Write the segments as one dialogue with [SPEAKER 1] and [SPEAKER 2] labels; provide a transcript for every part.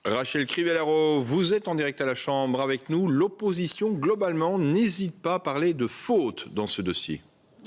[SPEAKER 1] Rachel Crivellaro, vous êtes en direct à la Chambre avec nous. L'opposition, globalement, n'hésite pas à parler de faute dans ce dossier.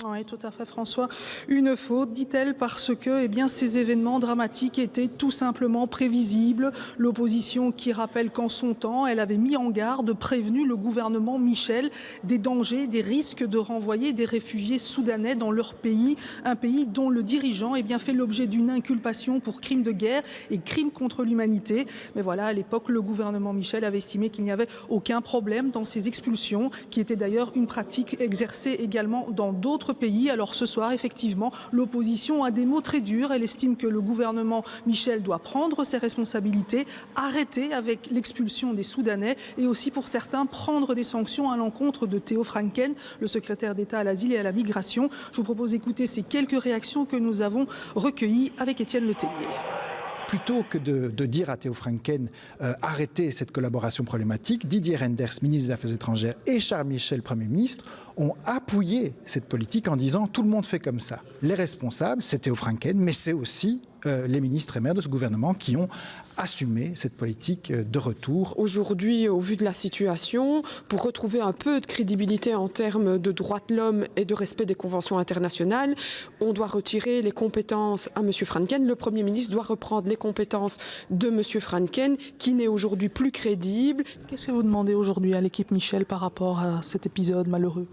[SPEAKER 2] Oui, tout à fait, François. Une faute, dit-elle, parce que ces événements dramatiques étaient tout simplement prévisibles. L'opposition qui rappelle qu'en son temps, elle avait mis en garde, prévenu le gouvernement Michel des dangers, des risques de renvoyer des réfugiés soudanais dans leur pays, un pays dont le dirigeant fait l'objet d'une inculpation pour crimes de guerre et crimes contre l'humanité. Mais voilà, à l'époque, le gouvernement Michel avait estimé qu'il n'y avait aucun problème dans ces expulsions, qui étaient d'ailleurs une pratique exercée également dans d'autres pays. Alors ce soir, effectivement, l'opposition a des mots très durs. Elle estime que le gouvernement Michel doit prendre ses responsabilités, arrêter avec l'expulsion des Soudanais et aussi, pour certains, prendre des sanctions à l'encontre de Theo Franken, le secrétaire d'État à l'asile et à la migration. Je vous propose d'écouter ces quelques réactions que nous avons recueillies avec Étienne Le Tellier.
[SPEAKER 3] Plutôt que de dire à Theo Franken arrêtez cette collaboration problématique, Didier Reynders, ministre des Affaires étrangères, et Charles Michel, Premier ministre, ont appuyé cette politique en disant tout le monde fait comme ça. Les responsables, c'est Theo Franken, mais c'est aussi les ministres et maires de ce gouvernement qui ont assumé cette politique de retour.
[SPEAKER 4] Aujourd'hui, au vu de la situation, pour retrouver un peu de crédibilité en termes de droits de l'homme et de respect des conventions internationales, on doit retirer les compétences à M. Franken. Le Premier ministre doit reprendre les compétences de M. Franken, qui n'est aujourd'hui plus crédible.
[SPEAKER 2] Qu'est-ce que vous demandez aujourd'hui à l'équipe Michel par rapport à cet épisode malheureux ?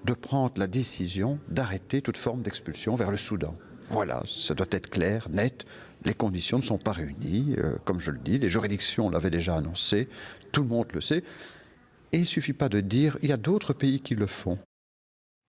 [SPEAKER 5] De prendre la décision d'arrêter toute forme d'expulsion vers le Soudan. Voilà, ça doit être clair, net. Les conditions ne sont pas réunies, comme je le dis. Les juridictions l'avaient déjà annoncé, tout le monde le sait. Et il ne suffit pas de dire, il y a d'autres pays qui le font.